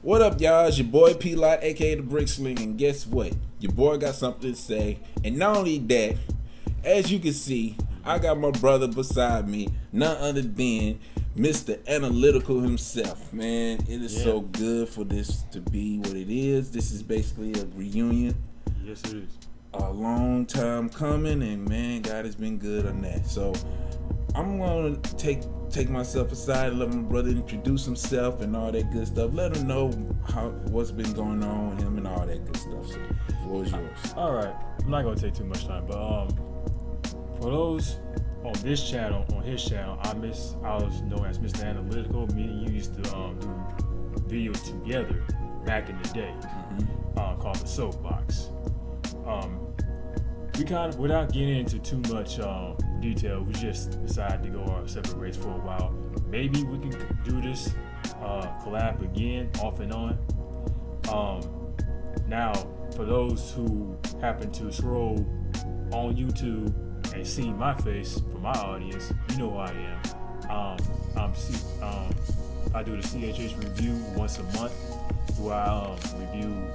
What up, y'all? It's your boy P-Lot, aka the Brick Sling, and guess what? Your boy got something to say. And not only that, as you can see, I got my brother beside me, none other than Mr. Analytical himself. Man, it is so good for this to be what it is. This is basically a reunion. Yes, it is. A long time coming, and man, God has been good on that. So I'm gonna take myself aside and let my brother introduce himself and all that good stuff. Let him know what's been going on with him and all that good stuff. So the floor is yours. All right, I'm not gonna take too much time, but for those on this channel, on his channel, I was known as Mr. Analytical. Me and you used to do videos together back in the day, called the Soapbox. We kind of, without getting into too much detail, we just decided to go our separate ways for a while. Maybe we can do this collab again, off and on. Now, for those who happen to scroll on YouTube and see my face, for my audience, you know who I am. I do the CHH review once a month, where I review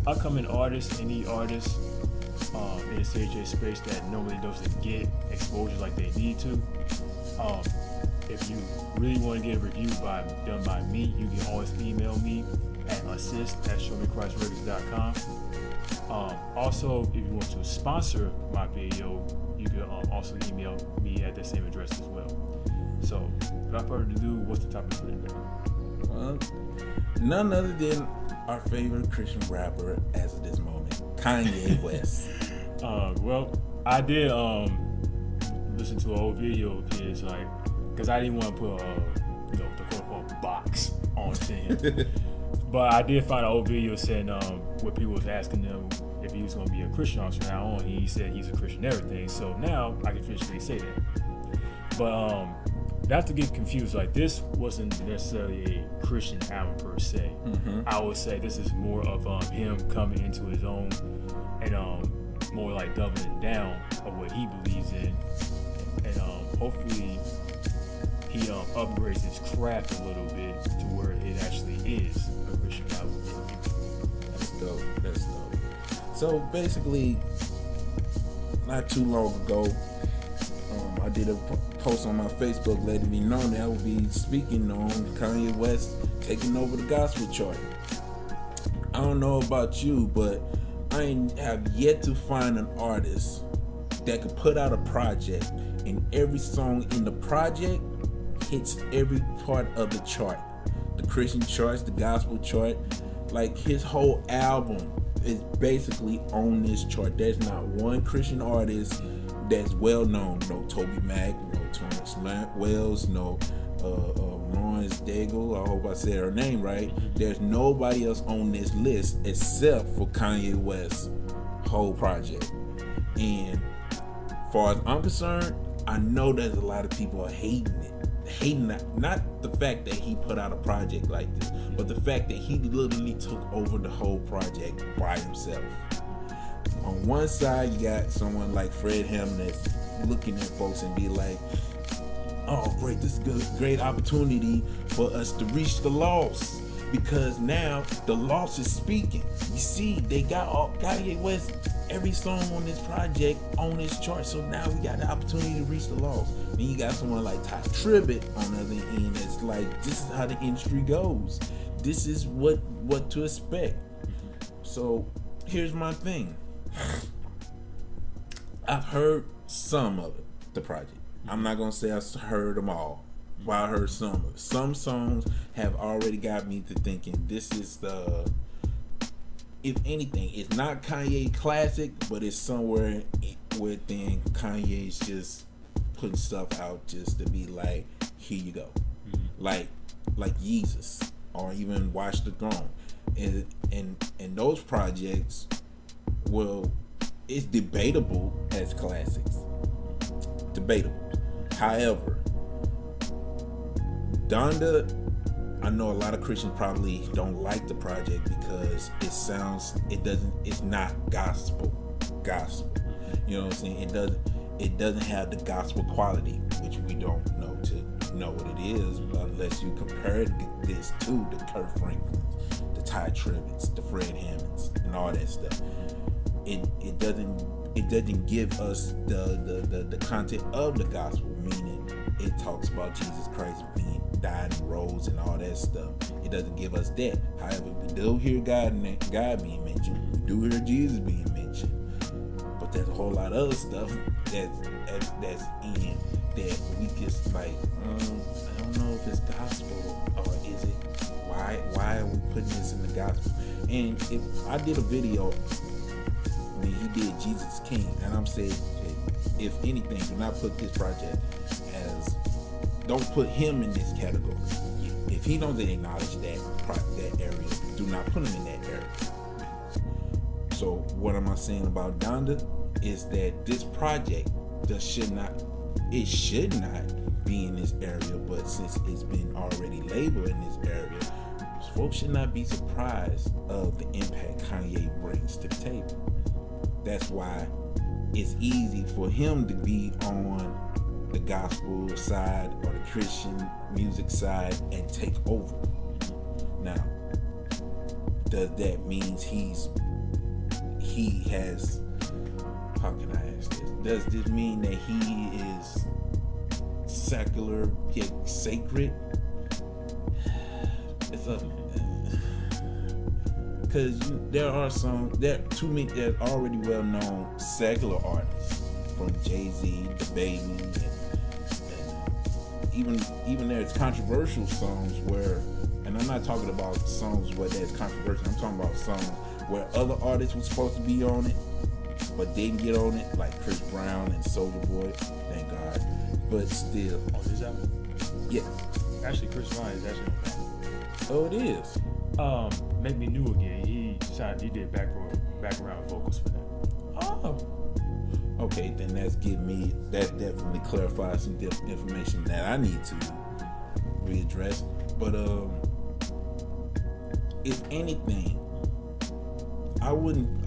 upcoming artists, any artists in the CHH space that normally doesn't get exposure like they need to. If you really want to get a review done by me, you can always email me at assist@showmechristrecords.com. Also, if you want to sponsor my video, you can also email me at the same address as well. So, without further ado, what's the topic for today? Well, none other than our favorite Christian rapper as of this moment, Kanye West. Well, I did listen to an old video of his, like, because I didn't want to put the quote-unquote box onto him. But I did find an old video saying where people was asking him if he was going to be a Christian artist from now on. He said he's a Christian everything. So now I can officially say that. But not to get confused, like, this wasn't necessarily a Christian album per se. I would say this is more of him coming into his own and more like doubling down of what he believes in, and hopefully he upgrades his craft a little bit to where it actually is a Christian album. That's dope. That's dope. So basically, not too long ago, I did a post on my Facebook letting me know that I will be speaking on Kanye West taking over the gospel chart. I don't know about you, but I have yet to find an artist that could put out a project and every song in the project hits every part of the chart. The Christian charts, the gospel chart, like his whole album is basically on this chart. There's not one Christian artist that's well known. No Toby Mac, no Thomas Wells, no Lawrence Daigle. I hope I said her name right. There's nobody else on this list except for Kanye West's whole project. And as far as I'm concerned, I know there's a lot of people are hating it. Hating that, not the fact that he put out a project like this, but the fact that he literally took over the whole project by himself. On one side, you got someone like Fred Hammond that's looking at folks and be like, oh great, this is a great opportunity for us to reach the lost, because now the lost is speaking. You see, they got Kanye West every song on this project on this chart, so now we got the opportunity to reach the lost. Then you got someone like Ty Tribbett on the other end that's like, this is how the industry goes. This is what to expect. So here's my thing. I've heard some of it, the project. I'm not gonna say I've heard them all, but I heard some of it. Some songs have already got me to thinking this is the, if anything, it's not Kanye classic, but it's somewhere within Kanye's just putting stuff out just to be like, here you go. Like Yeezus or even Watch the Throne. And those projects, well, it's debatable as classics. Debatable. However, Donda, I know a lot of Christians probably don't like the project because it's not gospel. You know what I'm saying? It doesn't have the gospel quality, which we don't know to know what it is unless you compare this to the Kurt Franklins, the Ty Tribbett's, the Fred Hammonds, and all that stuff. It doesn't give us the content of the gospel, meaning it talks about Jesus Christ being died and rose and all that stuff. It doesn't give us that. However, we do hear God being mentioned. We do hear Jesus being mentioned. But there's a whole lot of other stuff that's in that we just like, I don't know if it's gospel or is it, why are we putting this in the gospel? And if I did a video when he did Jesus King, and I'm saying, if anything, do not put this project as, don't put him in this category. If he don't acknowledge that area, do not put him in that area. So what am I saying about Donda is that this project should not be in this area, but since it's been already labeled in this area, folks should not be surprised of the impact Kanye brings to the table. That's why it's easy for him to be on the gospel side or the Christian music side and take over. Now, does that mean he has, how can I ask this? Does this mean that he is secular yet sacred? It's a, because there are to me, there's already well-known secular artists from Jay-Z, the Baby, and even there's controversial songs where, and I'm not talking about songs where there's controversy. I'm talking about songs where other artists were supposed to be on it, but didn't get on it, like Chris Brown and Soulja Boy. Thank God, but still. On this album? Yes. Actually, Chris Brown is actually on that. Oh, it is. Make Me New Again. He did background vocals for that. Oh. Okay, then that definitely clarifies some information that I need to readdress. But if anything, I wouldn't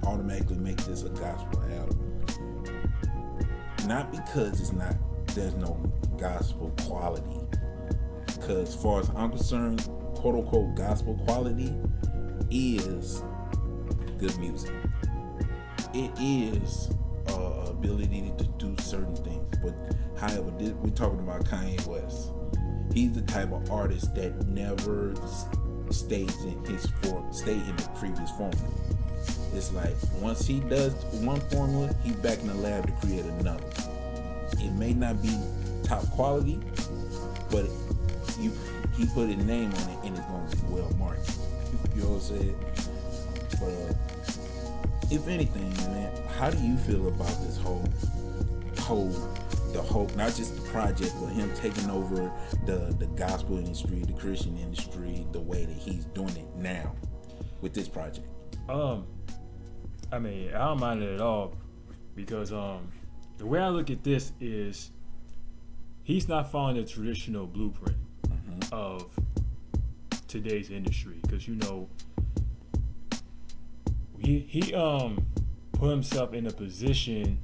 automatically make this a gospel album. Not because there's no gospel quality. Because as far as I'm concerned, quote unquote gospel quality is good music. It is ability to do certain things. But however, we're talking about Kanye West. He's the type of artist that never stays in the previous formula. It's like once he does one formula, he's back in the lab to create another. It may not be top quality, but he put his name on it and it's gonna be well marked. You know what I'm saying? But if anything, man, how do you feel about this whole not just the project, but him taking over the gospel industry, the Christian industry, the way that he's doing it now with this project? I mean, I don't mind it at all because the way I look at this is he's not following the traditional blueprint of today's industry, because he put himself in a position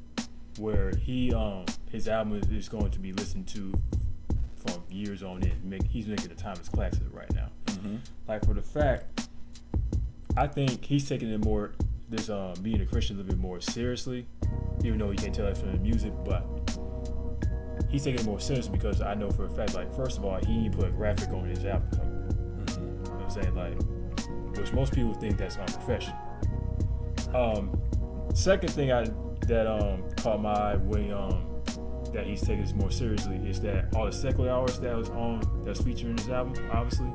where his album is going to be listened to for years on end. He's making a timeless classic right now. Like, for the fact, I think he's taking it more, this being a Christian a little bit more seriously, even though you can't tell that from the music, but he's taking it more seriously because I know for a fact, like, first of all, he put a graphic on his album cover. You know what I'm saying? Like, which most people think that's unprofessional. Second thing that caught my eye when that he's taking this more seriously is that all the secular artists that's featured in his album, obviously,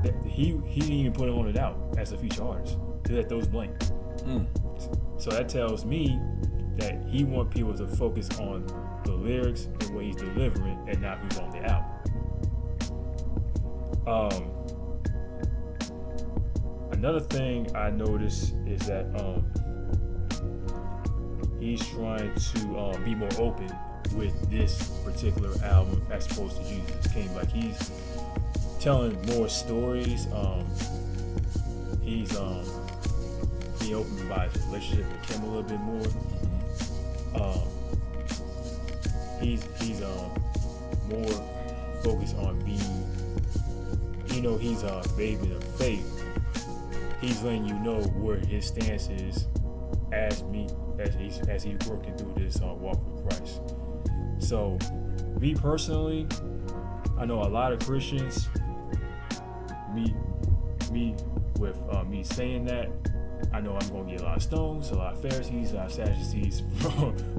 that he didn't even put them on it out as a feature artist. He let those blank. So that tells me that he wants people to focus on the lyrics and what he's delivering and not who's on the album. Another thing I noticed is that he's trying to be more open with this particular album as opposed to Jesus King. Like, he's telling more stories. He's being open about his relationship with Kim a little bit more. He's more focused on being, he's a baby of faith. He's letting you know where his stance is as he's working through this walk with Christ. So, me personally, I know a lot of Christians. Me saying that, I know I'm gonna get a lot of stones, a lot of Pharisees, a lot of Sadducees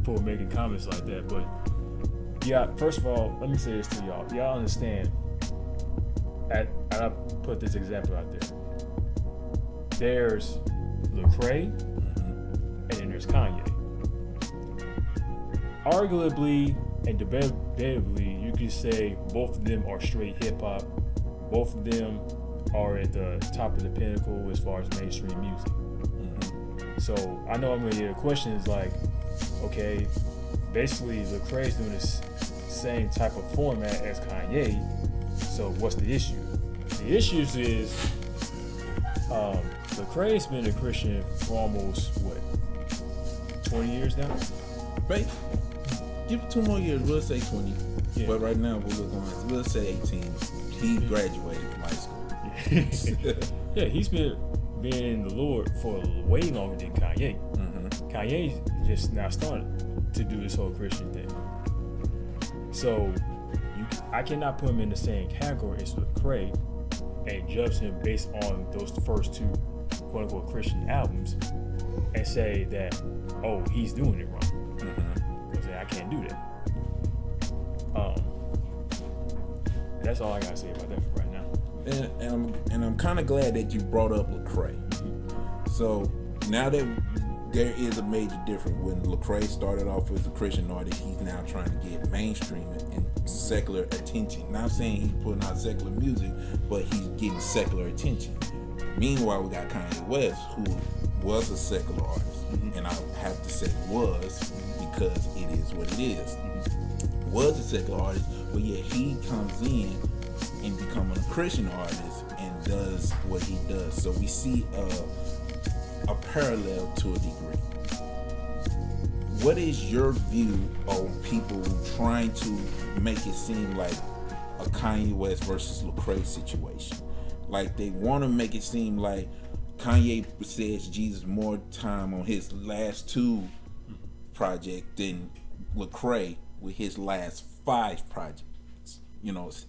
for making comments like that. But yeah, first of all, let me say this to y'all. Y'all understand? I put this example out there. There's Lecrae, and then there's Kanye. Arguably and debatably, you could say both of them are straight hip hop. Both of them are at the top of the pinnacle as far as mainstream music. So I know I'm gonna get questions like, okay, basically Lecrae's doing this same type of format as Kanye. So what's the issue? The issue is Lecrae's been a Christian for almost 20 years now. Right. Give it 2 more years. We'll say 20. Yeah. But right now, we'll say 18. He graduated from high school. Yeah, he's been in the Lord for way longer than Kanye. Kanye's just now starting to do this whole Christian thing. So I cannot put him in the same category as Lecrae and judge him based on those first 2 quote unquote Christian albums and say that, oh, he's doing it wrong. Because I can't do that. That's all I gotta say about that for right now. And I'm kind of glad that you brought up Lecrae. So now that there is a major difference, when Lecrae started off as a Christian artist, he's now trying to get mainstream and secular attention. Not saying he's putting out secular music, but he's getting secular attention. Meanwhile, we got Kanye West, who was a secular artist, and I have to say was because it is what it is. Was a secular artist, but yet he comes in and becoming a Christian artist and does what he does. So we see a parallel to a degree. What is your view on people trying to make it seem like a Kanye West versus Lecrae situation? Like they want to make it seem like Kanye says Jesus more time on his last 2 projects than Lecrae with his last 5 projects.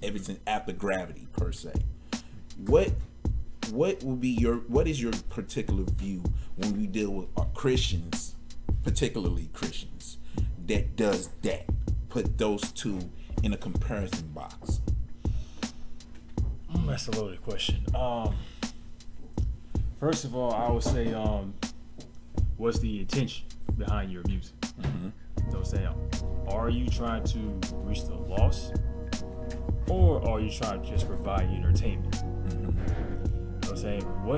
Everything after Gravity per se. What is your particular view when we deal with Christians, particularly Christians, that does that? Put those 2 in a comparison box. That's a loaded question. First of all, I would say, what's the intention behind your music? So say, are you trying to reach the lost, or are you trying to just provide entertainment? So saying, are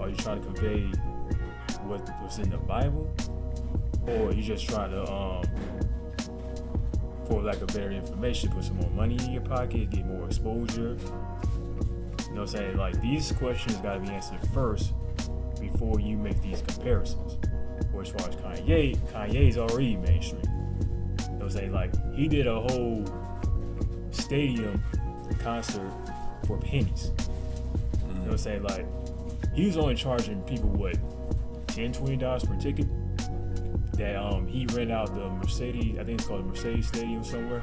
you trying to convey what's in the Bible, or are you just trying to, for lack of better information, put some more money in your pocket, get more exposure? You know what I'm saying? Like, these questions gotta be answered first before you make these comparisons. Or as far as Kanye's already mainstream. You know what I'm saying? Like, he did a whole stadium concert for pennies. You know what I'm saying? Like, he was only charging people $10, $20 per ticket. That he rent out the Mercedes, I think it's called the Mercedes Stadium somewhere.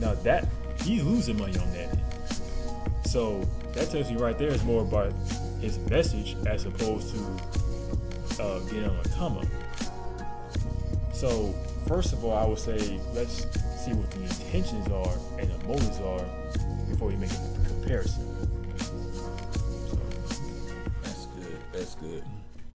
Now that he's losing money on that. So that tells you right there is more about his message as opposed to getting on a come up. So first of all, I would say let's see what the intentions are and the motives are before we make a comparison. So that's good.